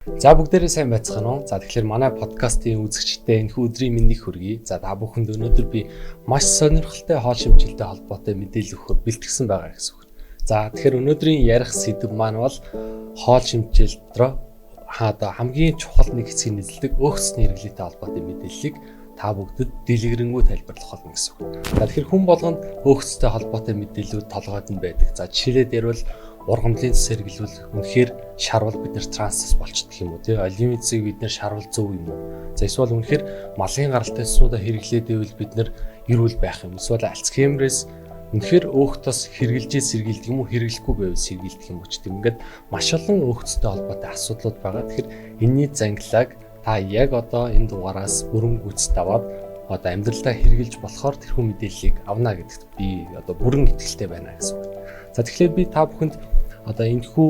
За бүгдээрээ сайн байцгаана уу? За тэгэхээр манай подкастын үзэгчдээ энэхүү өдрийн мэндийг хүргэе. За та бүхэнд өнөөдөр би маш сонирхолтой хоол шимжилттэй холбоотой мэдээлэл өгөхөөр бэлтгэсэн байгаа гэсэн үг. За тэгэхээр өнөөдрийн ярих сэдэв маань бол хоол шимжилтроо хамгийн чухал нэг хэсгийг нэзэлдэг өгцсний хэрэглээтэй холбоотой мэдээллийг та бүгдэд дэлгэрэнгүй тайлбарлах болно гэсэн үг. За тэгэхээр хүн болгонд өгцтэй холбоотой мэдээллүүд толгойд нь байдаг. За жишээлээ дээрвэл ургамлын цэс хэрэглүүл үнэхээр шарвал бид нэр трансс болчихдог юм уу тий оливын цэсийг бид нэр шарвал зөв юм уу за эсвэл үнэхээр малын гаралтай цэснүүдэ хэрэглээд байвал бид нэр эрүүл байх юм эсвэл альцгеймерээс үнэхээр өөхтөс хэрэгжилж сэргийлдэг юм уу хэрэглэхгүй байвал сэргийлдэг юм уу ч тийм ингээд маш олон өөхцтэй холбоотой асуудлууд байгаа. Тэгэхээр энэний зангилааг та яг одоо энэ дугаараас бүрэн гүйцэд аваад одоо амьдралдаа хэрэгжилж болохоор тэрхүү мэдээллийг авна гэдэгт би одоо бүрэн итгэлтэй байна гэсэн үг. За тэгэхээр би та бүхэнд одоо энэхүү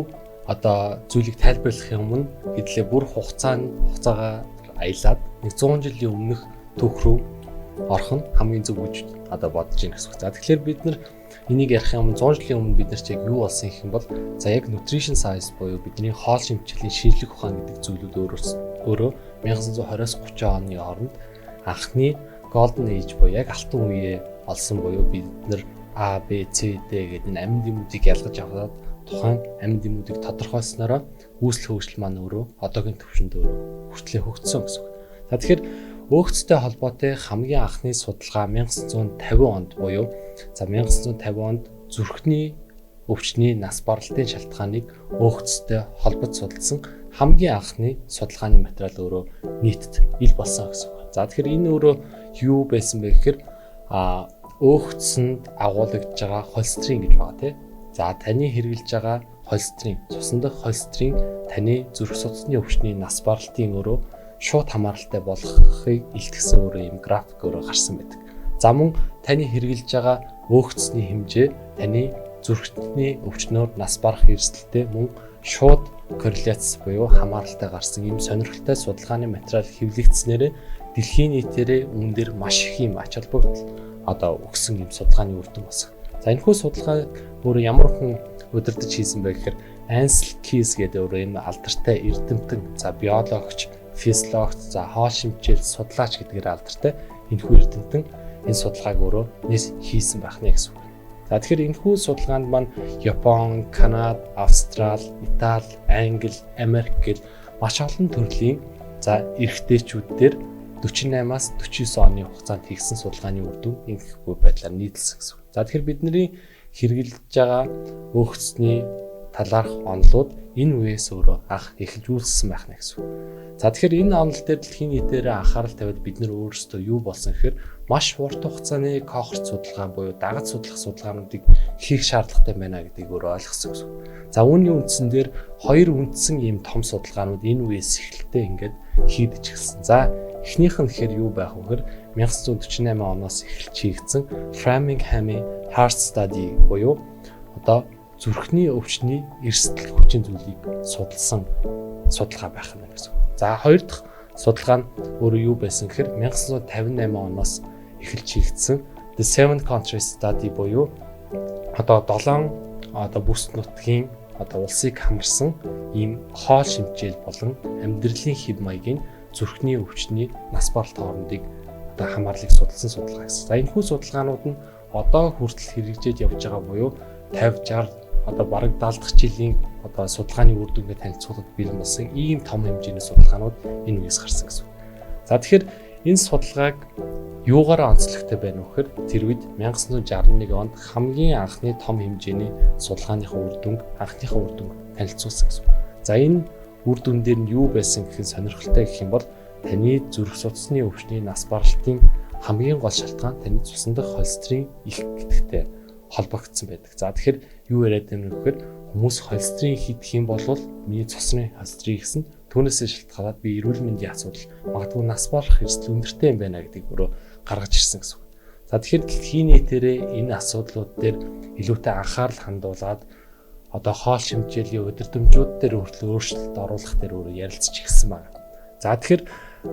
одоо зүйлийг тайлбарлахын өмнө хэдлээ бүр хугацаагаа аялаад 100 жилийн өмнөх түүх рүү орох нь хамгийн зөв гэж одоо бодож байна гэсэн үг. За тэгэхээр бид нар энийг ярихын өмнө 100 жилийн өмнө бид нар ч яг юу болсон гэх юм бол за яг nutrition science буюу бидний хоол шимтгилийн шинжлэх ухаан гэдэг зүйлүүд өөрөө 1920-с 30 оны хооронд анхны golden age буюу яг алтан үеэ олсон буюу бид нар А, Б, С, Д гэдэг энэ амин дэмүүдийг ялгаж аваад тухайн амин дэмүүдийг тодорхойлснороо үүсэл хөгжил маань өөрөө одоогийн түвшинд өөрөө хүртлээ хөгжсөн гэсэн үг. За тэгэхээр өөхцтэй холбоотой хамгийн анхны судалгаа 1950 онд буюу за 1950 онд зүрхний өвчний нас баралтын шалтгааныг өөхцтэй холбож судалсан хамгийн анхны судалгааны материал өөрөө нийтэд ил болсон гэсэн үг. За тэгэхээр энэ өөрөө юу байсан бэ гэхээр өөхцөнд агуулгаж байгаа холестерин гэж байгаа тийм. За таны хэрэгжилж байгаа холестерин, цусан дахь холестерин таны зүрх судасны өвчний нас баралтын өөрөө шууд хамааралтай болохыг илтгэсэн өөрөө юм график өөрөө гарсан байдаг. За мөн таны хэрэгжилж байгаа өөхцний хэмжээ таны зүрхний өвчнөөр нас барах эрсдэлтэй мөн шууд корреляц буюу хамааралтай гарсан ийм сонирхолтой судалгааны материал хэвлэгдснээр дэлхийн нийтээрээ үүн дээр маш их юм ач холбогдол одоо өгсөн юм судалгааны үр дүн болсон. За энэхүү судалгаа өөрөө ямар хүн удирдах хийсэн бэ гэхээр Ansel Keys гэдэг өөрөө энэ алдартай эрдэмтэн, за биологч, физиологч, за хоол шимжил судлаач гэдгээр алдартай энэхүү эрдэмтэн энэ судалгааг өөрөө хийсэн байх нэ гэсэн үг. За тэгэхээр энэхүү судалгаанд маань Япон, Канада, Австрали, Итали, Англи, Америк гэл маш олон төрлийн за эрэгтэйчүүд дээр 48-аас 49 оны хугацаанд хийгсэн судалгааны үр дүн ингэхгүй байдлаар нийтэлсэн гэсэн үг. За тэгэхээр бидний хэрэгжилж байгаа өөхцний талаарх онолууд энэ үеэс өөрөө анх эхэлж үйлссэн байх нэ гэсэн үг. За тэгэхээр энэ онол дээр дэлхийн нийтээр анхаарал тавиад бид нар өөрсдөө юу болсон гэхээр маш урт хугацааны кохорт судалгаа буюу дагаж судлах судалгаануудыг хийх шаардлагатай байна гэдгийг өөрөө ойлгосон гэсэн үг. За үүний үндсэн дээр хоёр үндсэн ийм том судалгаанууд энэ үеэс эхэлтэй ингээд хийдэж эхэлсэн. За эхнийх нь гэхээр юу байх вэ гэхээр 1948 оноос эхэлж хийгдсэн Framingham-ийн Heart Study буюу одоо зүрхний өвчний эрсдэл хүчин зүйлийг судалсан судалгаа байх юм гэсэн. За хоёр дахь судалгаа нь өөрөө юу байсан гэхээр 1958 оноос эхэлж хийгдсэн The Seven Countries Study буюу одоо 7 одоо бүс нутгийн одоо улсыг хамарсан ийм хоол шимтгийл болон амьдралын хэв маягийн зүрхний өвчний нас баралт хоорондыг одоо хамаарлыг судалсан судалгаа гэсэн. За энэхүү судалгаанууд нь одоо хүртэл хэрэгжиж явж байгаа буюу 50 60 одоо бараг 70 дахь жилийн одоо судалгааны үр дүнгээ танилцуулахад бэлэн болсон ийм том хэмжээний судалгаанууд энэ үеэс гарсан гэсэн. За тэгэхээр энэ судалгааг юугаараа онцлогтой байна вэ гэхээр тэр үед 1961 онд хамгийн анхны том хэмжээний судалгааныхаа үр дүн анхныхаа үр дүн танилцуулсан гэсэн. За энэ үр дүн дээр нь юу байсан гэхин сонирхолтой гэх юм бол таны зүрх судасны өвчний нас баралтын хамгийн гол шалтгаан таны цусан дахь холестерин их гэдэгтэй холбогдсон байдаг. За тэгэхээр юу яриад байна вэ гэхээр хүмүүс холестерин хийх юм бол миний цусны холестерин гэсэн түүнээсээ шалтгаалаад би эрүүл мэндийн асуудал магадгүй нас барах эрсдэл өндөртэй юм байна гэдгийг өөрөө гаргаж ирсэн гэсэн. За тэгэхээр дэлхийн нийтээрээ энэ асуудлууд дээр илүүтэй анхаарал хандуулад одоо хоол шимтгийллийн удирдамжууд дээр өөрчлөлт оруулах дээр өөрөө ярилцж ирсэн байна. За тэгэхээр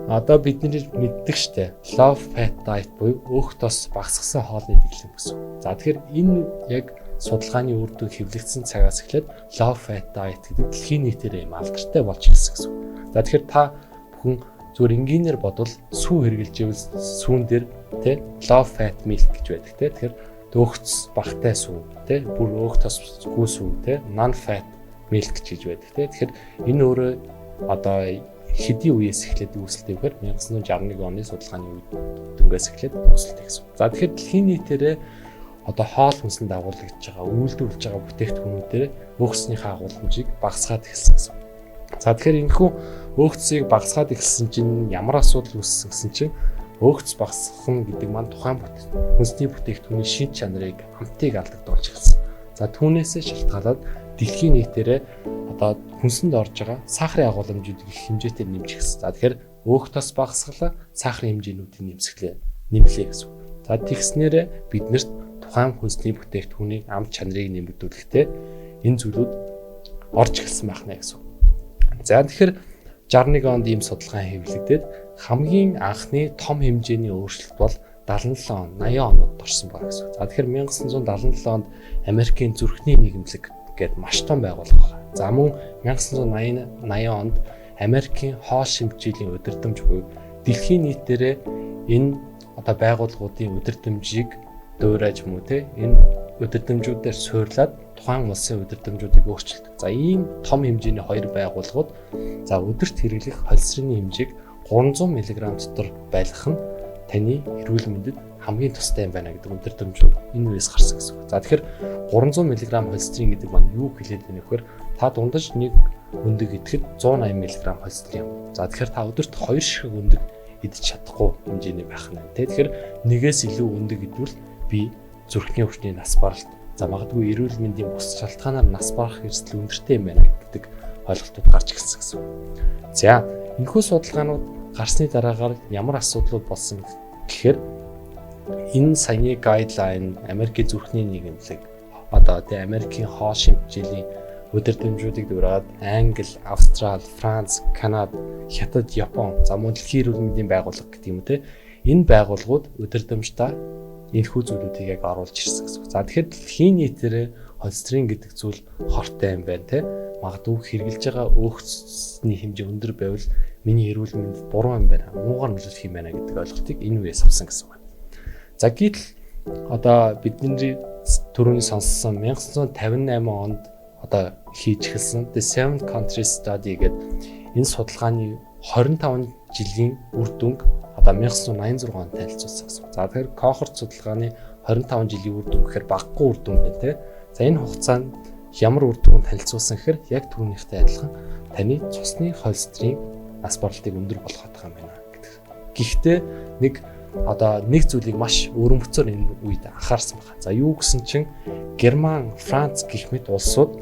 одоо бидний мэддэг штэ low fat diet буюу өөх тос багасгасан хоолны дэглэм гэсэн. За тэгэхээр энэ яг судалгааны үр дүн хэвлэгдсэн цагаас эхлээд low fat diet гэдэг дэлхийн нийтээр юм алдартай болж ирсэн гэсэн үг. За тэгэхээр та бүхэн зүгээр энгийнээр бодвол сүү хэрглэж ивэл сүүн дээр тэ low fat milk гэж байдаг тэ. Тэгэхээр өөгц багтай сүү тэ бүр өөх тосгүй сүү тэ non fat milk гэж байдаг тэ. Тэгэхээр энэ өөрөө одоо хэдийн үеэс эхлээд үүсэлтэй гэхээр 1961 оны судалгааны үед дөнгөөс эхлээд үүсэлтэй гэсэн. За тэгэхээр дэлхийн нийтээрээ одоо хоол хүнсэнд агуулгаж байгаа, үйлдвэрлэж байгаа бүтээгдэхүүнүүдээр өөхцнийхээ агуулмжийг багасгаад эхэлсэн гэсэн. За тэгэхээр энэхүү өөхцийг багасгаад эхэлсэн чинь ямар асуудал үүссэн гэсэн чинь өөхц багасгах нь гэдэг маань тухайн хүнсний бүтээгдэхүүний шин чанарыг хамтыг алдагдуулж эхэлсэн. За түүнээсээ шалтгаалаад дэлхийн нийтээрээ одоо хүнсэнд орж байгаа сахарын агуулмжууд их хэмжээтэй нэмж эхэлсэн. За тэгэхээр өөх тос багасгалаа, сахарын хэмжээнүүдийн нэмлээ гэсэн. За тэгснээрээ биднэрт тухайн хүнсний бүтээгдэхүүний ам чанарыг нэмэгдүүлэхдээ энэ зүйлүүд орж эхэлсэн байх нэ гэсэн. За тэгэхээр 61 онд ийм судалгаа хэвлэгдээд хамгийн анхны том хэмжээний өөрчлөлт бол 77 он, 80 онод орсон баг гэсэн. За тэгэхээр 1977 онд Америкийн зүрхний нийгэмлэг гэдэг маш том байгууллага байна. За мөн 1980 онд Америкийн хоол шимтгийллийн удирдамж буюу дэлхийн нийтээрээ энэ одоо байгууллагуудын удирдамжийг дуурайж мүү те энэ удирдамжуудаар суйрлаад тухайн улсын удирдамжуудыг өөрчилдөг. За ийм том хэмжээний хоёр байгууллагууд за өдөрт хэрэглэх холестерины хэмжээг 300 мг дотор байлгах нь таны эрүүл мэндэд хамгийн тустай юм байна гэдэг удирдамжууд энэ үеэс гарсан гэсэн. За тэгэхээр 300 мг холестерин гэдэг маань юу хэлээд байна вэ гэхээр та дундаж нэг өндөг идэхэд 180 мг холестерин юм. За тэгэхээр та өдөрт 2 ширхэг өндөг идэж чадахгүй хэмжээний байх нь. Тэгэхээр нэгээс илүү өндөг идвэл би зүрхний өвчний нас баралт за магадгүй эрүүл мэндийн бус шалтгаанаар нас барах эрсдэл өндөртэй юм байна гэдэг ойлголтууд гарч ирсэн гэсэн. За энэхүү судалгаанууд гарсны дараагаар ямар асуудлууд болсон гэхээр энэ саяны гайдлайн Америкийн зүрхний нийгэмлэг одоо тэ Америкийн хоол шимтгийллийн удирдамжуудыг дуурайгаад Англи, Австрали, Франц, Канада, Хятад, Япон за мөн дэлхийн эрүүл мэндийн байгууллага гэдэг юм те энэ байгууллагууд удирдамжтай энэхүү зүйлүүдийг яг оруулж ирсэн гэсэн. За тэгэхээр дэлхийн нийтээрээ холестерин гэдэг зүйл хортой юм байна те магадгүй хэрглэж байгаа өөхцний хэмжээ өндөр байвал миний эрүүл мэндэд буруу юм байна, муугар нөлөөлөх юм байна гэдэг ойлголтыг энэ үеэс авсан гэсэн байна. За гэтэл одоо бидний түрүүний сонссон 1958 онд одоо хийж эхэлсэн The 7 Country Study гэдэг энэ судалгааны 25 жилийн үр дүнг одоо 1986 онд танилцуулсан гэсэн. За тэгэхээр кохорт судалгааны 25 жилийн үр дүн гэхээр багагүй үр дүн байна те. За энэ хугацаанд ямар үр дүнг танилцуулсан гэхээр яг түүнийхтэй адилхан таны цусны холестерин нас баралтыг өндөр болгох юм байна гэдэг. Гэхдээ нэг зүйлийг маш өрөмбөцөөр энэ үед анхаарсан байна. За юу гэсэн чинь Герман, Франц гэх мэт улсууд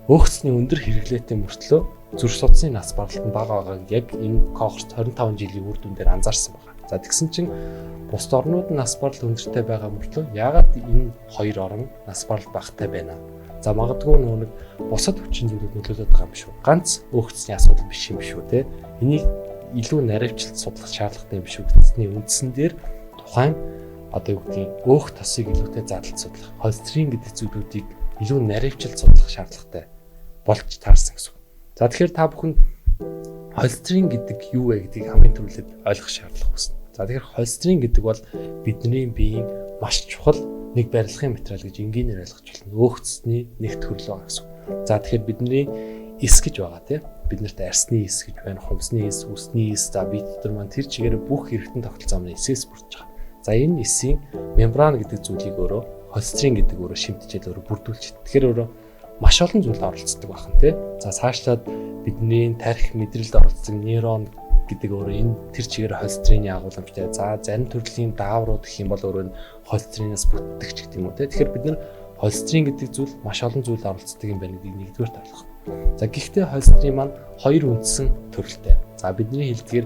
өөхцний өндөр хэрэглээтэй мөртлөө зүрх судасны нас баралт нь бага байгааг яг энэ кохорт 25 жилийн үр дүн дээр анзаарсан байна. За тэгсэн чинь бусад орнууд нь нас баралт өндөртэй байгаа мөртлөө яагаад энэ хоёр орн нас баралт багатай байна? За магадгүй нэг бусад хүчин зүйлүүд нөлөөлөд байгаа юм шүү. Ганц өөхцний асуудал биш юм шүү те. Энийг илүү наривчлалт судлах шаардлагатай юм шүү гэдэгсний үндсэн дээр тухайн одоо юу гэдгийг өөх тосыг илүүтэй задлалт судлах, холестерин гэдэг зүйлүүдийг илүү наривчлалт судлах шаардлагатай болж таарсан гэсэн. За тэгэхээр та бүхэн холестерин гэдэг юу вэ гэдгийг хамгийн түрүүлээд ойлгох шаардлага үүснэ. За тэгэхээр холестерин гэдэг бол бидний биеийн маш чухал нэг барилгын материал гэж энгийнээр ойлгож байна. Өөхцний нэг төрлөө гэсэн. За тэгэхээр бидний эс гэж байгаа тийм. Биднэрт арсны эс гэж байна, хумсны эс, үсний эс. За бие дотор маань тэр чигээр бүх эргэтэн тогтолцоо маань эсээс бүрдэж байгаа. За энэ эсийн мембран гэдэг зүйлийг өөрөө холестерин гэдэг өөрөө шимтчихэд өөрөө бүрдүүлж. Тэгэхээр өөрөө маш олон зүйлд оролцдог байна тийм. За цаашлаад бидний тарих мэдрэлд оролцдог нейрон гэдэг өөрөө энэ тэр чигээр холестерины агуулмжтай. За зарим төрлийн дааврууд гэх юм бол өөрөө холестеринаас бүтдэгч гэдэг юм уу тийм. Тэгэхээр бид нар холестерин гэдэг зүйл маш олон зүйлд оролцдог юм байна гэдгийг нэгдүгээр ойлгох. За гэхдээ холестерин маань хоёр үндсэн төрөлтэй. За бидний хэлдгээр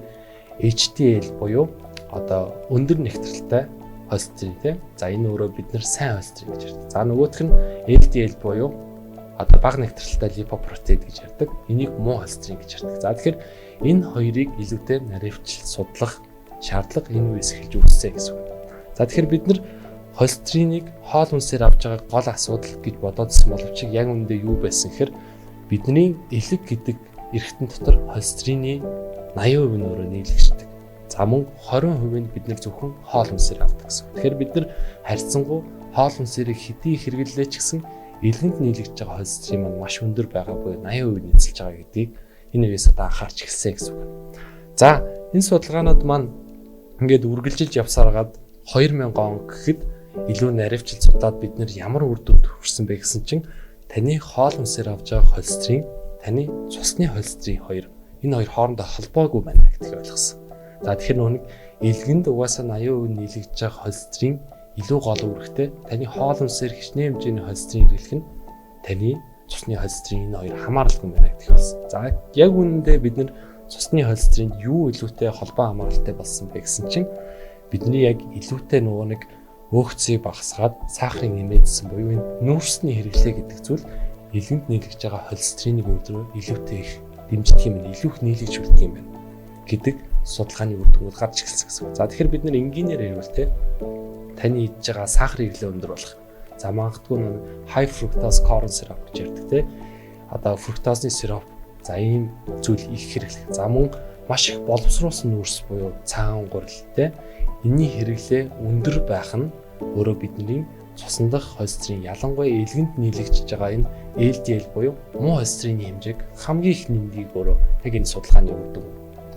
HDL буюу одоо өндөр нэгтрэлтэй холестерин тийм. За энэ өөрөө бид нар сайн холестерин гэж ярьдаг. За нөгөөх нь LDL буюу одоо бага нэгтрэлтэй липопротеид гэж ярьдаг. Энийг муу холестерин гэж ярьдаг. За тэгэхээр энэ хоёрыг илүүтэй наривчлалт судлах шаардлага энэ үеэс эхэлж үүссэн гэсэн үг. За тэгэхээр бид нар холестериныг хоол хүнсээр авж байгаа гол асуудал гэж бодоодсэн боловч яг үүндээ юу байсан гэхээр бидний элэг гэдэг эргэтэн дотор холестерины 80% нь өөрөө нийлэгчдэг. За мөн 20% нь бид нар зөвхөн хоол хүнсээр авдаг гэсэн. Тэгэхээр бид нар харьцангуй хоол хүнсээрийг хэдий хэрэглэлээ ч гэсэн элгэнд нийлэгдэж байгаа холестерин маань маш өндөр байгаа буюу 80% нийцэлж байгаа гэдгийг энэ үеэс одоо анхаарч эхэлсэн гэсэн үг. За энэ судалгаанууд маань ингээд үргэлжилж явсараад 2000 он гэхэд илүү наривчил судлаад бид нар ямар үр дүнд хүрсэн бэ гэсэн чинь таны хоол хүнсээр авж байгаа холестерин, таны цусны холестерин энэ хоёр хоорондоо холбоогүй байна гэдгийг ойлгосон. За тэгэхээр нэг элгэнд угаасаа 80% нийлэгдэж байгаа холестерин илүү гол үүрэгтэй. Таны хоол хүнсээр хичнээн хэмжээний холестерин хэрэглэх нь таны цусны холестерин энэ хоёр хамааралгүй байна гэдгийг болсон. За яг үүндээ бид нар цусны холестеринд юу илүүтэй холбоо хамааралтай болсон бэ гэсэн чинь бидний яг илүүтэй нөгөө нэг өөхцийг багасгаад сахарыг нэмээдсэн буюу энэ нүүрсний хэрэглээ гэдэг зүйл элгэнд нийлэгдэж байгаа холестериныг өдрөө илүүтэй их дэмждэг юм, илүү их нийлэгжүүлдэг юм байна гэдэг судалгааны үр дүнүүд гарч ирсэн гэсэн. За тэгэхээр бид нар энгийнээр ярил те таны идж байгаа сахарын хэрэглээ өндөр болох. За магадгүй нэг high fructose corn syrup гэж ярьдаг те. Одоо фруктозны сироп за ийм зүйл их хэрэглэх. За мөн маш их боловсруулсан нүүрс буюу цаан гурил те. Энийний хэрэглээ өндөр байх нь өөрөө бидний цусан дах холестерин ялангуяа элгэнд нийлэгдэж байгаа энэ LDL буюу муу холестерины хэмжээг хамгийн их нэмдгийг өөрөө яг энэ судалгааны үр дүн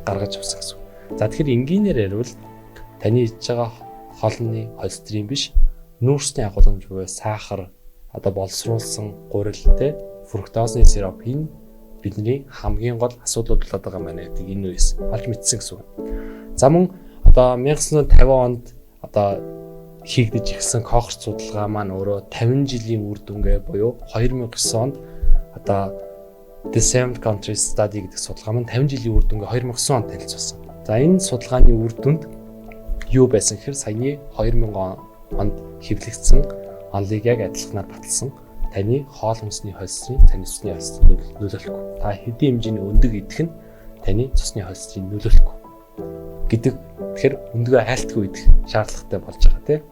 гаргаж авсан гэсэн. За тэгэхээр энгийнээр ярил таны идж байгаа хоолны холестерин биш нүүрсний агуулмж буюу сахар одоо боловсруулсан гурилтэй фруктозны сироп энэ бидний хамгийн гол асуудлууд болоод байгаа маа гэдэг энэ үеэс олж мэдсэн гэсэн. За мөн одоо 1950 онд одоо хийгдэж ирсэн Кохорт судалгаа маань өөрөө 50 жилийн үр дүнгээ буюу 2009 онд одоо The Seventh Country Study гэдэг судалгаа маань 50 жилийн үр дүнгээ 2009 онд танилцуулсан. За энэ судалгааны үр дүнд юу байсан гэхээр саяны 2000 онд хэвлэгдсэн онлыг яг адилханаар баталсан. Таны хоол хүнсний холестерин, таны цусны холестерин нөлөөлөхгүй. Та хэдийн хэмжээний өндөг идэх нь таны цусны холестерин нөлөөлөхгүй гэдэг. Тэгэхээр өндгөө айлтгүй идэх шаардлагатай болж байгаа тийм.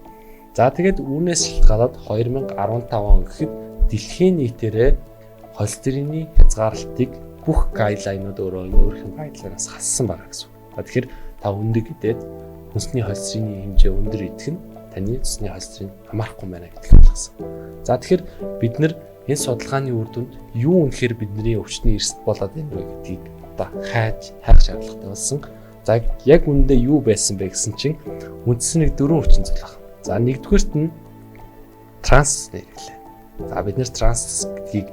За тэгээд үүнээс шалтгаалаад 2015 он гэхэд дэлхийн нийтээрээ холестерины хязгаарлалтыг бүх гайдлайнууд өөрийнх нь гайдлайнаас хассан байгаа гэсэн. За тэгэхээр та өндөг идээд хүнсний холестерины хэмжээ өндөр идэх нь таны цусны холестерин хамаарахгүй байна гэдгийг ойлгосон. За тэгэхээр бид нар энэ судалгааны үр дүнд юу үнэхээр бидний өвчтний эрсдэл болоод байна вэ гэдгийг одоо хайх шаардлагатай болсон. За яг үүндээ юу байсан бэ гэсэн чинь үндсэнийг 4 өвчин зүйл байна. За нэгдүгээрт нь транс нэрлээ. За бид нэр транс гэдгийг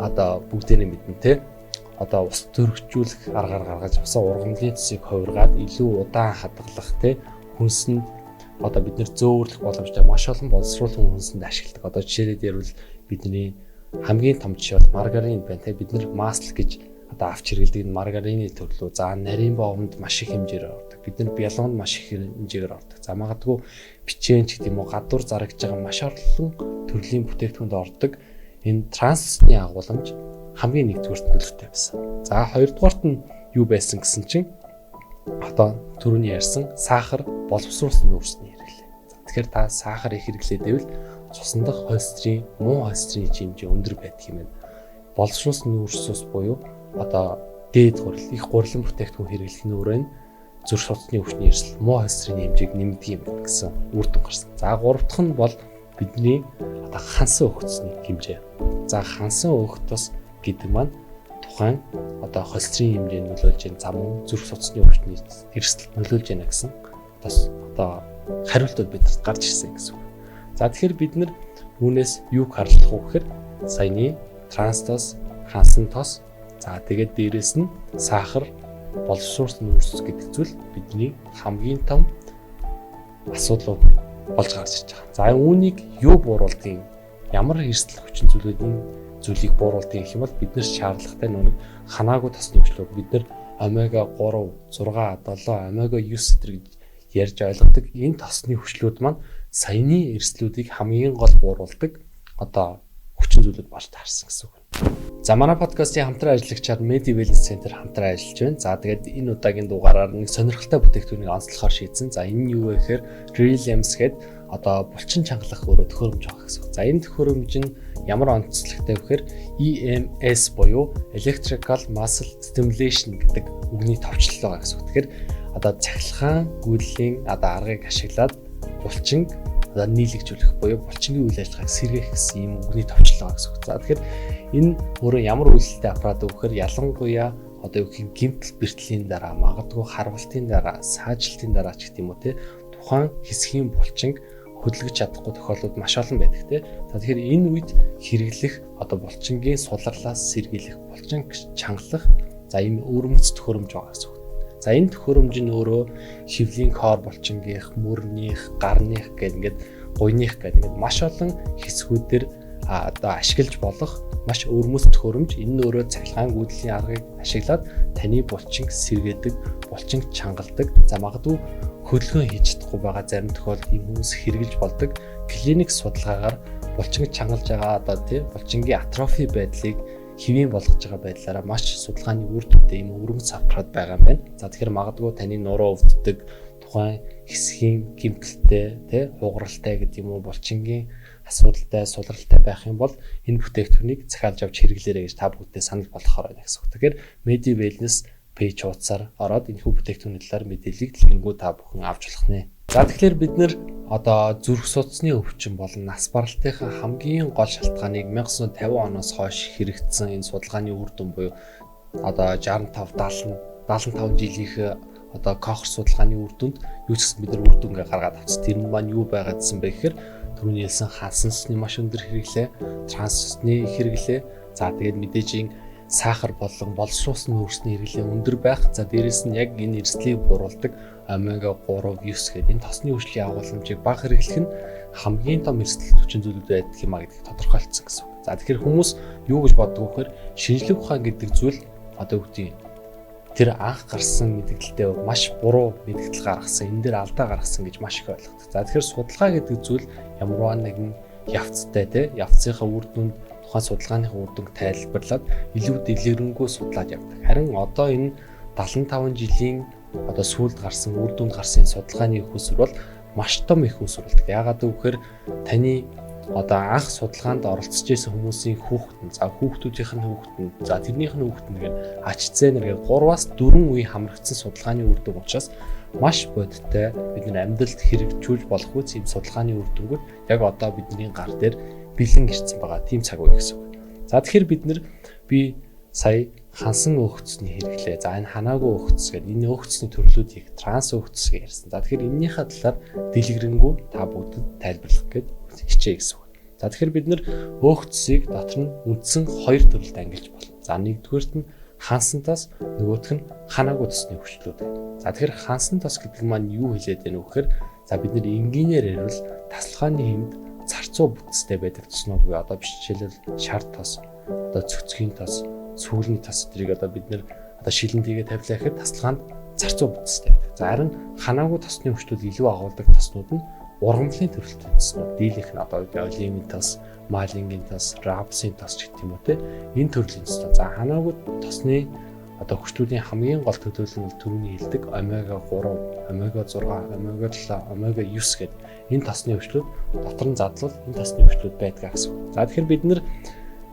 одоо бүгдээрээ мэднэ те. Одоо ус төрөгжүүлэх аргаар гаргаж усаа ургамлын цэсийг хувиргаад илүү удаан хадгалах те. Хүнсэнд одоо бид нэр зөөвөрлөх боломжтой маш олон боловсруулсан хүнсэнд ашигладаг. Одоо жишээлээд ярил бидний хамгийн том жишээ бол маргарин байна те. Бид нэр масль гэж одоо авч хэрэглэдэг маргарины төрлөө. За нарийн боомд маш их хэмжээр ордог. Бид нар бялганд маш их хэмжээгээр ордог. За магадгүй бичэн ч гэдэг юм уу гадуур зарагдж байгаа маш олон төрлийн бүтээгдэхүүнд ордог. Энэ трансны агуулмж хамгийн нэгдүгээрт нөлөөтэй байсан. За хоёрдугаарт нь юу байсан гэсэн чинь одоо түрүүний ярьсан сахар боловсруулсан нүүрсний хэрэглээ. Тэгэхээр та сахар их хэрэглээд байвал цусан дах холестерин, муу холестерин хэмжээ өндөр байдаг юм байна. Боловсруулсан нүүрсээс буюу одоо дээд гурил, их гурилан бүтээгдэхүүн хэрэглэх нь өөрөө зүрх судасны өвчний эрсдэл, муу холестерины хэмжээг нэмдэг юм байна гэсэн үр дүн гарсан. За гурав дахь нь бол бидний одоо хансан өгцсний хэмжээ. За хансан өгтөс гэдэг маань тухайн одоо холестерин хэмжээ нөлөөлж байгаа зам зүрх судасны өвчний эрсдэл нөлөөлж байна гэсэн одоо хариултууд бидэнд гарч ирсэн гэсэн үг. За тэгэхээр бид нар үүнээс юу харлах вэ гэхээр саяны транстос, хансан тос, за тэгээд дээрэс нь сахар, боловсруулсан нүүрс гэдэг зүйл бидний хамгийн том асуудлууд болж гарч ирж байгаа. За үүнийг юу бууруулдгийг, ямар эрсдэл хүчин зүйлүүд энэ зүйлийг бууруулдгийг гэх юм бол бид нар шаардлагатай нэг ханаагүй тосны өвчлүүд бид нар омега 3, 6, 7, омега 9 гэж ярьж ойлгодог энэ тосны өвчлүүд маань саяны эрсдлүүдийг хамгийн гол бууруулдаг одоо хүчин зүйлүүд болж таарсан гэсэн үг. За манай подкастын хамтран ажиллагчаар Medi Wellness Center хамтран ажиллаж байна. За тэгээд энэ удаагийн дугаараар нэг сонирхолтой бүтээгдэхүүнийг онцлохоор шийдсэн. За энэ нь юу вэ гэхээр Reliams гэдэг одоо булчин чангалах өөрөө төхөөрөмж байгаа гэсэн. За энэ төхөөрөмж нь ямар онцлогтой вэ гэхээр EMS буюу Electrical Muscle Stimulation гэдэг үгний товчлол байгаа гэсэн. Тэгэхээр одоо цахилгаан гүйдлийн одоо аргыг ашиглаад булчин одоо нийлэгжүүлэх буюу булчингийн үйл ажиллагааг сэргээх гэсэн юм үгний товчлол байгаа гэсэн. За тэгэхээр энэ өөрөө ямар үйлдэлтэй аппарат вэ гэхээр ялангуяа одоо юу гэх юм гэмтэл бэртлийн дараа магадгүй харвалтын дараа саажилтын дараа ч гэх юм уу те тухайн хэсгийн булчинг хөдөлгөж чадахгүй тохиолдлууд маш олон байдаг те. За тэгэхээр энэ үед хэрэглэх одоо булчингийн суларлаас сэргийлэх булчин чангалах за ийм өрмөц төхөөрөмж байгаа гэсэн. За энэ төхөөрөмж нь өөрөө хөвлийн кор булчингийнх, мөрнийх, гарных гэдэг ингээд гуйных гэдэг ингээд маш олон хэсгүүдээр одоо ашиглаж болох маш өрмөц төхөөрөмж. Энэ нь өөрөө цахилгаан гүйдлийн аргыг ашиглаад таны булчинг сэргээдэг, булчинг чангалдаг. За магадгүй хөдөлгөөн хийж чадахгүй байгаа зарим тохиолдолд ийм хүмүүс хэрэгжилж болдог клиник судалгаагаар булчинг чангалж байгаа одоо тийм булчингийн атрофи байдлыг хэвийн болгож байгаа байдлаараа маш судалгааны үр дүнтэй ийм өргөн аппарат байгаа юм байна. За тэгэхээр магадгүй таны нуруу өвддөг тухайн хэсгийн гэмтэлтэй тий хугаралтай гэдэг юм уу булчингийн асуудалтай сулралтай байх юм бол энэ бүтээгдэхүүнийг захиалж авч хэрэглээрэй гэж та бүхэндээ санал болгохоор байна гэсэн үг. Тэгэхээр Medi Wellness пэйж хуудасаар ороод энэхүү бүтээгдэхүүний талаар мэдээллийг дэлгэрэнгүй та бүхэн авч болох нэ. За тэгэхээр бид нэр одоо зүрх судасны өвчин болон нас баралтынхаа хамгийн гол шалтгааныг 1950 оноос хойш хэрэгжсэн энэ судалгааны үр дүн буюу одоо 65 70 75 жилийнх одоо Кохер судалгааны үр дүнд юу ч гэсэн бид нар үр дүнгээ гаргаад авчихсан. Тэр нь маань юу байгаад гэсэн бэ гэхээр түрүүний хэлсэн хансан цусны маш өндөр хэрэглээ, транс цусны хэрэглээ, за тэгээд мэдээж сахар болон боловсруулсан нөөцний хэрэглээ өндөр байх. За дээрэс нь яг энэ эрсдлийг буруулдаг омега 3, 9 гэдэг энэ тосны хөгжлийн агуулмжийг бага хэрэглэх нь хамгийн том эрсдэл хүчин зүйлүүд байдаг юм а гэдгийг тодорхойлцсон гэсэн. За тэгэхээр хүмүүс юу гэж боддог вэ гэхээр шинжлэх ухаан гэдэг зүйл одоо үгтэй тэр анх гарсан мэдээлэлтэй маш буруу мэдээлэл гаргасан, энэ дээр алдаа гаргасан гэж маш их ойлгодог. За тэгэхээр судалгаа гэдэг зүйл ямарваа нэгэн явцтай те явцынхаа үр дүнд тухайн судалгааныхаа үр дүнг тайлбарлаад илүү дэлгэрэнгүй судлаад явдаг. Харин одоо энэ 75 жилийн одоо сүүлд гарсан үр дүнд гарсан судалгааны их усур бол маш том их усур болдог. Яагаад гэвэл таны одоо анх судалгаанд оролцож байсан хүмүүсийн хүүхдэн, за хүүхдүүдийнх нь хүүхдэн, за тэрнийх нь хүүхдэн гэх HCN гэдэг 3-аас 4 үеийн хамрагдсан судалгааны үр дүн учраас маш бодиттой бид нар амьдралд хэрэгжүүлж болох үс ийм судалгааны үр дүнгууд яг одоо бидний гар дээр бэлэн ирсэн байгаа тийм цаг үе гэсэн үг. За тэгэхээр бид нар би сая хансан өөхцсний хэрэглээ. За энэ ханаагүй өөхцс гэдэг энэ өөхцсний төрлүүдийг транс өөхцс гэж ярьсан. За тэгэхээр энэнийхээ талаар дэлгэрэнгүй та бүгдэд тайлбарлах гээд хичээе гэсэн үг. За тэгэхээр бид нар өөхцсийг дотор нь үндсэн хоёр төрлөд ангилж болно. За нэгдүгээрт нь хансантаас нөгөөх нь ханаагүй төсний хүчлүүд. За тэгэхээр хансан тос гэдэг маань юу хэлээд байна вэ гэхээр за бид нар энгийнээр ярил тасалгааны хэмд царцуу бүтцтэй байдаг төснүүд буюу одоо жишээлбэл шар тос, одоо цөцгийн тос, сүүлийн тос эдрийг одоо бид нэр одоо шилэнтийгээ тавилаа гэхэд тасалгаанд зарцуу бүтцтэй байдаг. За харин ханаагүй тосны хүчлүүд илүү агуулдаг тоснууд нь ургамлын төрөлтэй тоснууд. Дийлийнх нь одоо олимын тос, малингийн тос, рапсын тос гэх юм уу те. Энэ төрлийн тоснууд. За ханаагүй тосны одоо хүчлүүдийн хамгийн гол төлөөлөл нь түрүүний хэлдэг омега 3, омега 6, омега 7, омега 9 гэдэг энэ тосны хүчлүүд дотор нь задлал энэ тосны хүчлүүд байдаг гэсэн. За тэгэхээр бид нэр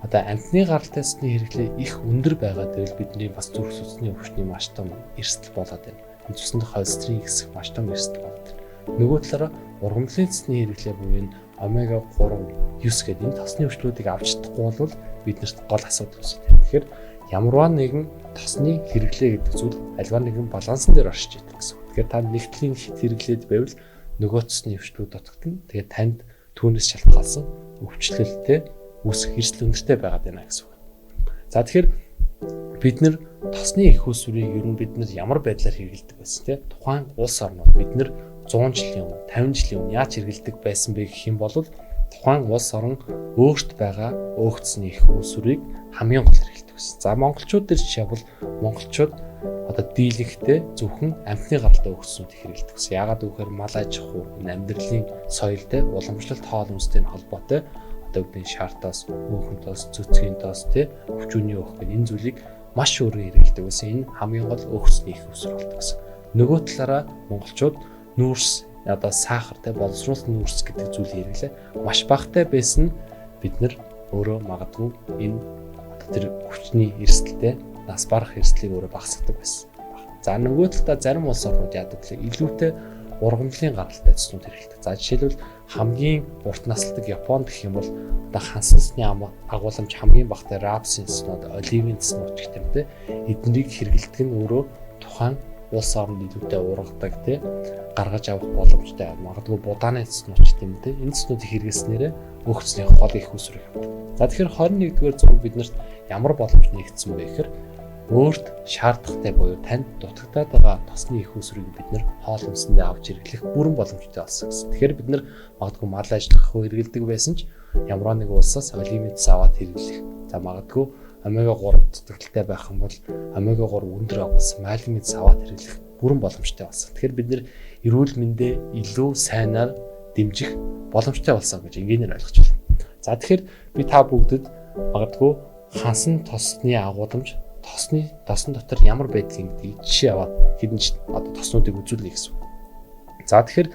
одоо амтны гаралтай цусны хэрэглээ их өндөр байгаа дээр бидний бас зүрх судасны өвчний маш том эрсдэл болоод байна. Энэ цусны холестерин хэсэг маш том эрсдэл болоод байна. Нөгөө талаараа ургамлын цусны хэрэглээ буюу энэ омега 3, 9 гэдэг энэ тосны өвчлүүдийг авч чадахгүй бол биднэрт гол асуудал үүсэж байна. Тэгэхээр ямарваа нэгэн тосны хэрэглээ гэдэг зүйл альва нэгэн балансан дээр оршиж идэг гэсэн. Тэгэхээр та нэгтгэлийн хэрэглээд байвал нөгөө цусны өвчлүүд дутагдана. Тэгээд танд түүнээс шалтгаалсан өвчлөлттэй үүсэх эрсдэл өндөртэй байгаад байна гэсэн үг. За тэгэхээр бид нэр тосны их усрыг ер нь бид нар ямар байдлаар хэрэглэдэг байсан те тухайн улс орнууд бид нэр 100 жилийн өмнө 50 жилийн өмнө яаж хэрэглэдэг байсан бэ гэх юм бол тухайн улс орон өөрт байгаа өөгцсний их усрыг хамгийн гол хэрэглэдэг байсан. За монголчууд дээр жишээ бол монголчууд одоо дийлэнхтэй зөвхөн амтны гаралтай өөгцснүүдийг хэрэглэдэг байсан. Яагаад гэвэл мал аж ахуй, энэ амьдралын соёлтой, уламжлалт хоол хүнстэй холбоотой одоо бидний шаартаас, өөхөн тоос, цөцгийн тоос тий өвчүүний өөх гэдэг энэ зүйлийг маш өөрөө хэрэглэдэг гэсэн. Энэ хамгийн гол өөхсний их уср болдог гэсэн. Нөгөө талаараа монголчууд нүүрс одоо сахар тий боловсруулсан нүүрс гэдэг зүйлийг хэрэглээ. Маш багатай байсан бид нар өөрөө магадгүй энэ тэр хүчний эрсдэлтэй нас барах эрсдлийг өөрөө багасгадаг байсан. За нөгөө талдаа зарим улс орнууд яадаг вэ? Илүүтэй ургамлын гаралтай цэцнүүд хэрэглэдэг. За жишээлбэл хамгийн урт насалдаг Японд гэх юм бол одоо хансан цэцний агуулмж хамгийн багатай рапсын цэцнүүд, оливын цэцнүүд гэх юм те. Эднийг хэрэглэдэг нь өөрөө тухайн улс орнд илүүтэй ургадаг те гаргаж авах боломжтой. Магадгүй будааны цэцнүүд ч тийм те. Энэ цэцнүүдийг хэрэглэснээрээ өөхцний хол их усрах юм. За тэгэхээр 21-р зуунд биднэрт ямар боломж нэгдсэн бэ гэхээр өөрт шаардлагатай буюу танд дутагдаад байгаа тосны их усрыг бид нэр хоол хүнсэндээ авч хэрэглэх бүрэн боломжтой болсон гэсэн. Тэгэхээр бид нар магадгүй мал ажиллах уу хэрэглэдэг байсан ч ямар нэг улсаас олимпиадс аваад хэрэглэх. За магадгүй омега 3 дутагдaltaй байх юм бол омега 3 өндөр агуулсан малимидс аваад хэрэглэх бүрэн боломжтой болсон. Тэгэхээр бид нэр эрүүл мэндээ илүү сайнаар дэмжих боломжтой болсон гэж энгийнээр ойлгож байна. За тэгэхээр би та бүгдэд магадгүй хансан тосны агуулмж тосон дотор ямар байдгийг гэдгийг жишээ аваад хэдэн одоо тоснуудыг үзүүлнэ гэсэн. За тэгэхээр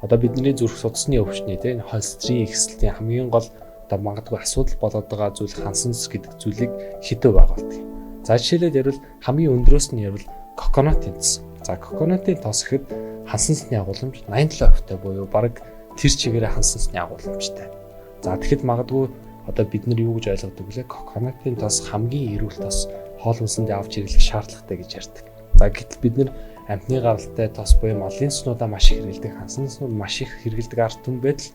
одоо бидний зүрх судасны өвчтний тийм холестерин ихсэлтийн хамгийн гол одоо магадгүй асуудал болоод байгаа зүйл хансан цэц гэдэг зүйлийг хэдэн байгуулдаг. За жишээлбэл ярил хамгийн өндрөөс нь ярил коконатын цэц. За коконатын тос гэхэд хансан цэцний агуулмж 87% буюу бараг тэр чигээрээ хансан цэцний агуулмжтай. За тэгэхэд магадгүй одоо бид нар юу гэж ойлгодог вэ? Коконатын тос хамгийн эрүүл тос хоол хүнсэндээ авч хэрэглэх шаардлагатай гэж ярьдаг. За гэтэл бид нэр амтны гаралтай тос буюу малын цэцнүүдаа маш их хэрэглэдэг, хансан цэцнүүд маш их хэрэглэдэг ард түмэн байдал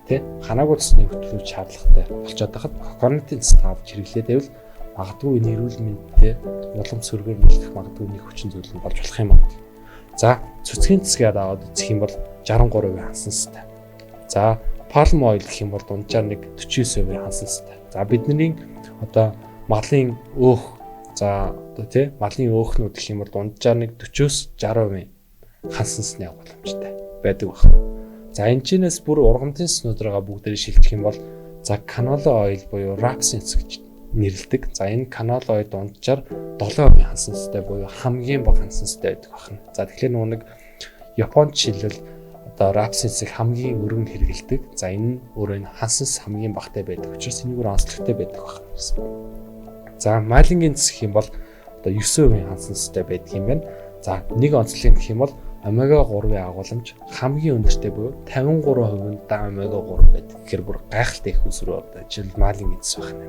тий ханаагүй цэцний хөтөлбөр шаардлагатай болчиход байхад коконатын цэц авч хэрэглээд байвал магадгүй энэ эрүүл мэндтэй улам сөргөөр нөлөөлөх магадгүй нэг хүчин зүйл нь болж болох юм аа. За цэцгийн цэцгээд аваад үзэх юм бол 63% хансан цэцтэй. За palm oil гэх юм бол дунджаар нэг 49% хансан цэцтэй. За бидний одоо малын өөх за одоо тий малын өөхнүүд гэх юм бол дунджаар нэг 40-с 60% хансан цэцний агуулмжтай байдаг байна. За энэчнээс бүр ургамлын цэцнүүдрэгээ бүгдээрээ шилжих юм бол за canola oil буюу rapeseed гэж нэрлэдэг. За энэ canola oil дунджаар 7% хансан цэцтэй буюу хамгийн бага хансан цэцтэй байдаг байна. За тэгэхээр нэг Японд жишээлбэл одоо rapeseed-ийг хамгийн өргөн хэрэглэдэг. За энэ өөрөө хансан цэц хамгийн багатай байдаг учраас энийг онцлогтой байдаг байна гэсэн. За малингийн цэц гэх юм бол одоо 9% хансан цэцтэй байдаг юм байна. За нэг онцлог гэх юм бол омега 3-ийн агуулмж хамгийн өндөртэй буюу 53% да омега 3 байдаг. Тэгэхээр бүр гайхалтай их усруу одоо жишээл малингийн цэц байна.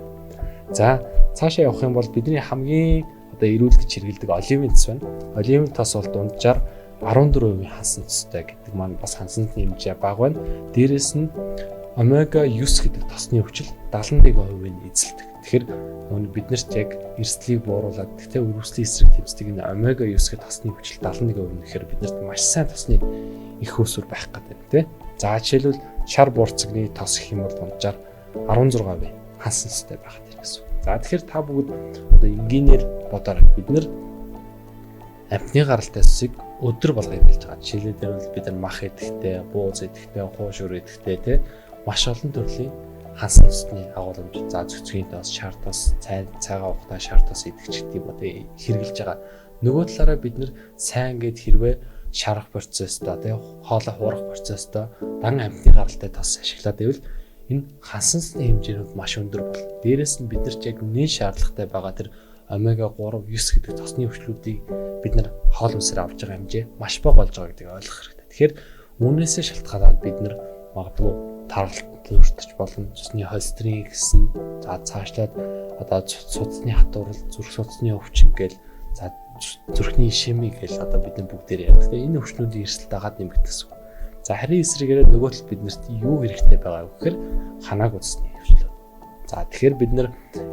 За цаашаа явах юм бол бидний хамгийн одоо эрүүл гэж хэрэглэдэг оливын цэц байна. Оливын тос бол дунджаар 14% хансан цэцтэй гэдэг маань бас хансан хэмжээ бага байна. Дээрээс нь омега 9 гэдэг тосны өвчил 71%-ийг эзэлдэг. Тэгэхээр биднэрт яг эрсдлийг бууруулад гэхдээ өрөвслийн эсрэг тэмцдэг энэ омега 9 гэдэг тосны өвчил 71% нэхэр биднэрт маш сайн тосны их усүр байх гэдэг тийм. За жишээлбэл шар буурцагны тос гэх юм бол дунджаар 16% хансан цэцтэй байх гэсэн. За тэгэхээр та бүгд одоо энгийнээр бодоорой. Бид нэр амтны гаралтай цэцийг өдөр болго хэрэглэж байгаа. Жишээлбэл бид нар мах идэхтэй, бууз идэхтэй, хууш өр идэхтэй тийм маш олон төрлийн хансан цэцний агуулмж. За цэцгийн тос, шар тос, цайгаа ухтаа шар тос идэгч гэдэг юм одоо хэрэглэж байгаа. Нөгөө талаараа бид нэр сайн гээд хэрвээ шарах процесстой тийм хоолой хуурах процесстой дан амтны гаралтай тос ашиглаад байвал энэ хансан цэцний хэмжээнүүд маш өндөр болно. Дээрээс нь бид нар яг нэн шаардлагатай байгаа тэр омега 3, 9 гэдэг тосны өвчлүүдийг бид нар хоол хүнсээр авч байгаа хэмжээ маш бага болж байгаа гэдгийг ойлгох хэрэгтэй. Тэгэхээр үүнээсээ шалтгаалаад бид нар магадгүй тархалт өртөж болно. Цусны холестерин гэсэн за цаашлаад одоо судасны хатуурал, зүрх судасны өвчин гээл за зүрхний ишемик гээл одоо бид нар бүгдээр ярьдаг. Энэ өвчнүүдийн эрсдэл дагаад нэмэгдэх гэсэн. За харин эсрэгээрээ нөгөө талд биднэрт юу хэрэгтэй байгаа вэ гэхээр ханаагүй цусны өвчлүүд. За тэгэхээр бид нар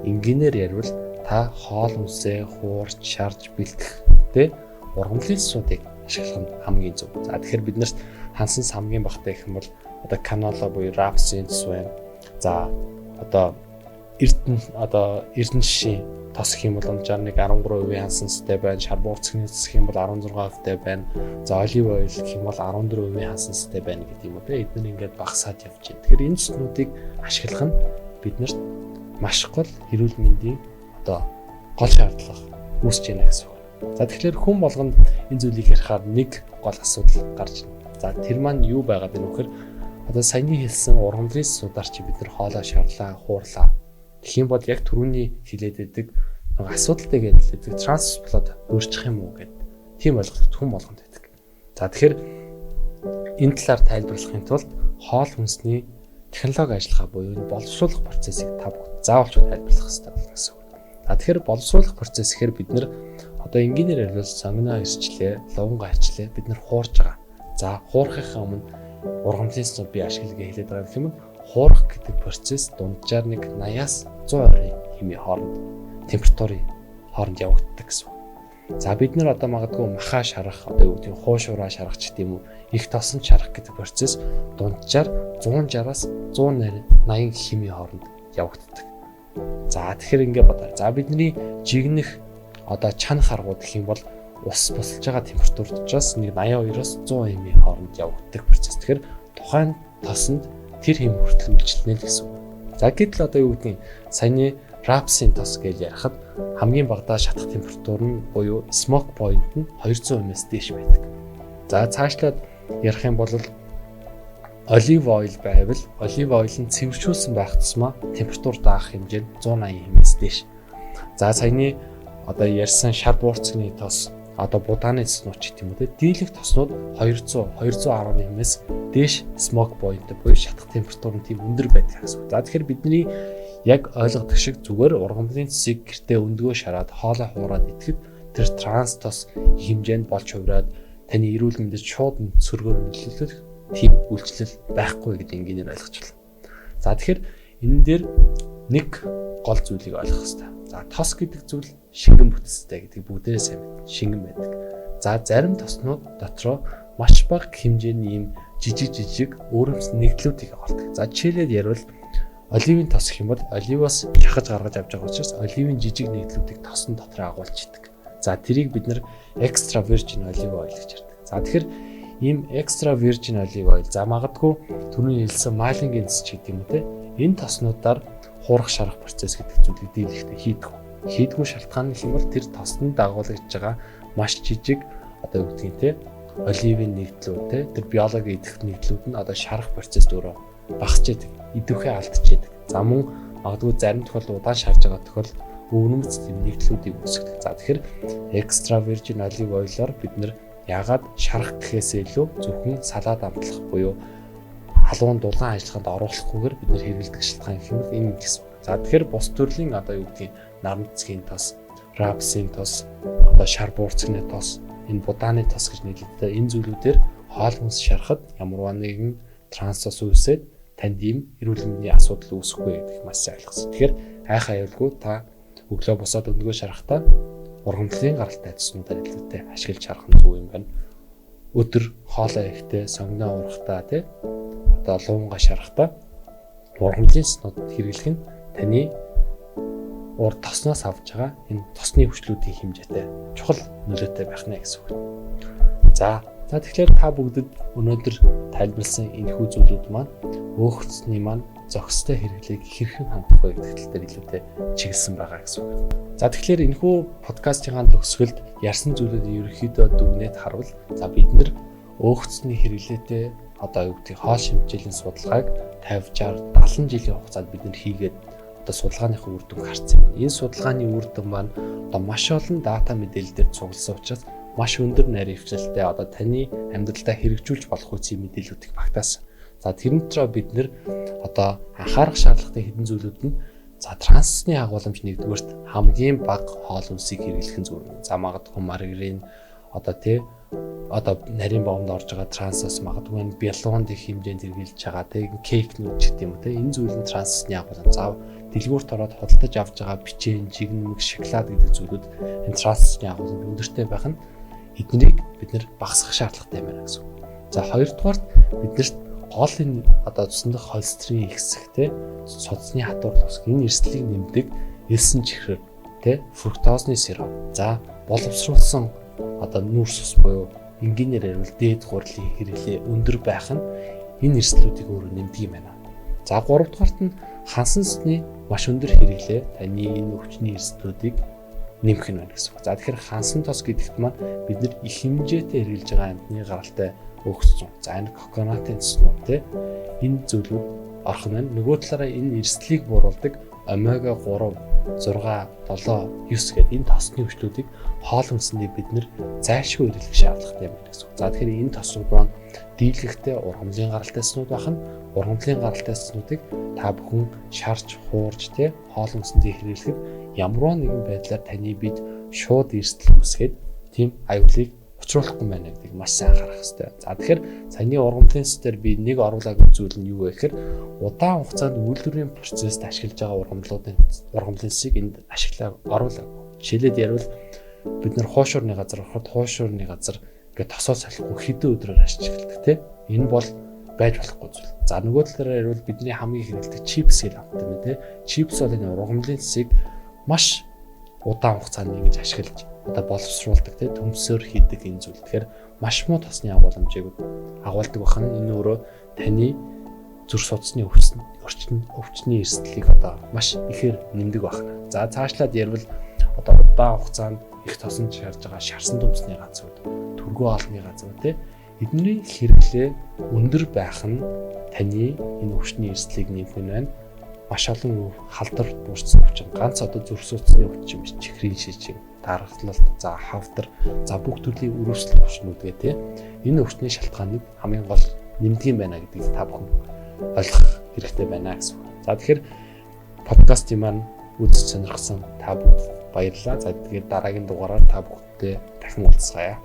энгийнээр ярил та хоол хүнсээ хуурч, шарж бэлтгэх тэ ургамлын цэцүүдийг ашиглах нь хамгийн зөв. За тэгэхээр биднэрт хансан хамгийн багтай гэх юм бол одоо canola буюу rapeseed цэц байна. За одоо Эрдэнэ шишийн тос гэх юм бол унжаар нэг 13% хансанцтай байна. Шар буурцгийн тос гэх юм бол 16%тай байна. За олив ойл гэх юм бол 14% хансанцтай байна гэдэг юм уу те. Эдгээр ингээд багасаад явж байна. Тэгэхээр энэ цэснүүдийг ашиглах нь биднэрт маш гол эрүүл мэндийн гол шаардлага үүсэж байна гэсэн үг. За тэгэхээр хүн болгонд энэ зүйлийг ярихаар нэг гол асуудал гарч байна. За тэр маань юу байгаад байна вэ гэхээр саяны хэлсэн ургамлын сударч бид нар хоолоо шаарлаа, хуурлаа. Тэгэх юм бол яг түрүүний хилээд байдаг асуудалтай гэдэг трансплод өөрчлөх юм уу гэдэг тийм ойлголт хүн болгонд байдаг. За тэгэхээр энэ талаар тайлбарлахын тулд хоол хүнсний технологи ажиллагаа буюу боловсруулах процессыг та бүгд заавалч тайлбарлах хэрэгтэй байна гэсэн үг. За тэгэхээр боловсруулах процесс гэхээр бид нар энгийнээр хэлбэл сонгоно ирчлээ, луван гарчлээ бид нар хуурж байгаа. За хуурахын өмнө ургамлын цэцүүд би ашиглая хэлээд байгаа юм. Хуурах гэдэг процесс дунджаар нэг 80-аас 120 хэмээн хооронд температурын хооронд явагддаг гэсэн үг. За бид нар магадгүй махаа шарах юу гэдэг хуу шураа шарах ч гэдэм үү их тосон шарах гэдэг процесс дунджаар 160-аас 180 хэмээн хооронд явагддаг. За тэгэхээр ингэ бодоо. За бидний жигнэх чанах аргууд гэх юм бол ус босолж байгаа температурт учраас нэг 82-аас 100 хэмээн хооронд явагддаг процесс. Тэгэхээр тухайн тосонд тэр хэм хүртэл үйлчлэнэ л гэсэн үг. За гэтэл юу гэдгийг саяны рапсын тос гэж ярихад хамгийн багадаа шатах температур нь буюу smoke point нь 200 дээш байдаг. За цаашлаад ярих юм бол олив ойл байвал олив ойл нь цэвэршүүлсэн байх тусмаа температур даах хэмжээ нь 180 дээш. За саяны ярьсан шар буурцгийн тос будааны цэснүүд ч гэдэм үү те дийлэх тоснууд 200-210-аас дээш smoke point буюу шатах температур нь тийм өндөр байдаг гэсэн. За тэгэхээр бидний яг ойлгодог шиг зүгээр ургамлын цэсийг гэртээ өндгөө шараад хоолой хуураад идэхэд тэр транс тос хэмжээнд болж хувраад таны эрүүл мэндэд шууд сөргөөр нөлөөлөх тийм үйлчлэл байхгүй гэдэг энгийнээр ойлгож байна. За тэгэхээр энэ дээр нэг гол зүйлийг ойлгох хэрэгтэй. За тос гэдэг зүйл шингэн бүтцтэй гэдэг бүгдээрээ сайн мэднэ. Шингэн байдаг. За зарим тоснууд дотроо маш бага хэмжээний ийм жижиг өөрөмс нэгдлүүдийг агуулдаг. За жишээлбэл ярил оливын тос гэх юм бол оливоос шахаж гаргаж авч байгаа учраас оливын жижиг нэгдлүүдийг тосон дотор агуулж идэг. За тэрийг бид нэр extra virgin olive oil гэж ярьдаг. За тэгэхээр ийм extra virgin olive oil за магадгүй түрүүний хэлсэн малингийн цэс ч гэдэг юм уу те энэ тоснуудаар хуурах шарах процесс гэдэг зүйлийг дийлэхдээ хийдгүү шалтгаан гэх юм бол тэр тоснд дагуулж байгаа маш жижиг юу гэдгийг те оливын нэгдлүүд те тэр биологи идэх нэгдлүүд нь шарах процесс өөрөө багасч идэг, идэвхээ алдчихж идэг. За мөн магадгүй зарим тохиолдолд удаан шарж байгаа тохиолдолд өвнөмц нэгдлүүдийг үүсгэдэг. За тэгэхээр extra virgin olive oil-оор бид нэр яагаад шарах гэхээсээ илүү зөвхөн салаад амтлах буюу халуун дулаан ажиллагаанд оруулахгүйгээр бид нэр хэрэглэдэг шалтгаан гэх юм бол энэ гэсэн. За тэгэхээр бус төрлийн юу гэдгийг нарнцгийн тос, рапсын тос, шар буурцгийн тос, энэ будааны тос гэж нэрлэдэг. Энэ зүйлүүдээр хоол хүнс шарахад ямарваа нэгэн трансос үүсээд танд ийм эрүүл мэндийн асуудал үүсэхгүй гэдэг маш сайн ойлгосон. Тэгэхээр хайхаа явуулгүй та өглөө босоод өндгөө шарахтаа ургамлын гаралтай цэснүүдээр илүүтэй ашиглаж харах нь зөв юм байна. Өдөр хоолой ихдээ сонгоноо урахтаа тий луунга шарахтаа ургамлын цэснүүд хэрэглэх нь таны урд тосноос авж байгаа энэ тосны хүчлүүдийн хэмжээтэй чухал нөлөөтэй байх нэ гэсэн үг. За тэгэхээр та бүгдэд өнөөдөр тайлбарласан энэхүү зүйлүүд маань өөхцний маань зохистой хэрэглээг хэрхэн хандах вэ гэдэг тал дээр илүүтэй чиглэсэн байгаа гэсэн үг. За тэгэхээр энэхүү подкастын төгсгөлд ярьсан зүйлүүдийг ерөнхийдөө дүгнээд харвал за бид нэр өөхцний хэрэглээтэй юу гэдэг хоол шимтгийллийн судалгааг 50, 60, 70 жилийн хугацаанд бид нэр хийгээд судалгааныхаа үр дүнг харсан. Энэ судалгааны үр дүн маань маш олон дата мэдээлэлээр цугласан учраас маш өндөр нарийн хвшилтэй таны амьдралдаа хэрэгжүүлж болох үсгийн мэдээллүүдийг багтаасан. За тэрнээр бид нэр анхаарах шаардлагатай хэдэн зүйлүүд нь за трансны агуулмж нэгдүгээрт хамгийн бага хоол хүнсийг хэрэглэх нь зөв. За магадгүй маргарин нарийн боомд орж байгаа трансос магадгүй бялуунд их хэмжээнд хэрэглэж байгаа кейкнүүд ч гэдэм үү энэ зүйл нь трансны агуулмж. За дэлгүүрт ороод худалдаж авч байгаа бичээн, жигнэмэг, шоколад гэдэг зүйлүүд энэ трансны агуулмж өндөртэй байх нь эднийг бид нэр багасгах шаардлагатай байна гэсэн үг. За хоёрдугаарт биднэрт гол энэ одоо цусны холестерин ихсэх те судасны хатуур усг энэ эрсдлийг нэмдэг элсэн чихрэр те фруктозны сироп. За боловсруулсан одоо нүүрс ус буюу энгийнээр ярил дээд хурлын хэрэглээ өндөр байх нь энэ эрсдлүүдийг өөрөө нэмдэг юм байна. За 3 дугаарт нь хансан цусны маш өндөр хэрэглээ таны энэ өвчний эрсдлүүдийг нэмэх нь байна гэсэн үг. За тэгэхээр хансан тос гэдэгт маань бид нэр их хэмжээтэй хэрэглэж байгаа амтны гаралтай өгсөн. За энэ коконатын цуснууд те энэ зүйлүүд орох нь нөгөө талаараа энэ эрсдлийг бууруулдаг омега 3, 6, 7, 9 гэдэг энэ тосны өвчлүүдийг хоол хүнсэндээ бид нэр зайлшгүй хэрэглэх шаардлагатай юм гэсэн үг. За тэгэхээр энэ тоснууд маань дийлгэхтэй ургамлын гаралтай цуснууд байна. Ургамлын гаралтай цуснуудыг та бүхэн шарж, хуурж те хоол хүнсэндээ хэрэглэхэд ямар нэгэн байдлаар таны бид шууд эрсдэл үүсгээд тийм аюулыг учруулахгүй байна гэдгийг маш сайн анхаарах хэрэгтэй. За тэгэхээр саяны ургамлын цусдэр би нэг оруулаагүй зүйл нь юу вэ гэхээр удаан хугацаанд үйлдвэрийн процессд ашиглаж байгаа ургамлын цусыг энд оруулаагүй. Жишээлээд ярил бид нар хуушуурны газар ороход хуушуурны газар ингээд тосоо салахгүй хэдэн өдрөөр ашигладаг тийм. Энэ бол байж болохгүй зүйл. За нөгөө талаараа ярил бидний хамгийн хэрэглэдэг чипс гэдэг амт юм тийм. Чипс бол энэ ургамлын цусыг маш удаан хугацаанд ингэж ашиглаж одоо боловсруулдаг тийм төмсөөр хийдэг энэ зүйл. Тэгэхээр маш муу тосны агуулмжийг агуулдаг бахан энэ өөрөө таны зүрх судасны өвчтний эрсдлийг одоо маш ихээр нэмдэг байна. За цаашлаад ярил одоо удаан хугацаанд их тосон шаарж байгаа шарсан төмсний газрууд, түргөө олны газрууд тийм эдний хэрэглээ өндөр байх нь таны энэ өвчтний эрсдлийг нэмэх нь байна. Маш олон халдвар буурсан өвчин ганц одоо зүрх судасны өвчин биш чихрийн шижиг, даргалт, за хавдар, за бүх төрлийн өрөвсөл өвчнүүд гэдэг энэ өвчний шалтгааныг хамгийн гол нэмдэг юм байна гэдгийг та бүхэн ойлгох хэрэгтэй байна гэсэн үг. За тэгэхээр подкастын маань үзэж сонирхсан та бүхэнд баярлалаа. За тэгээд дараагийн дугаараар та бүхэндээ дахин уулзъя.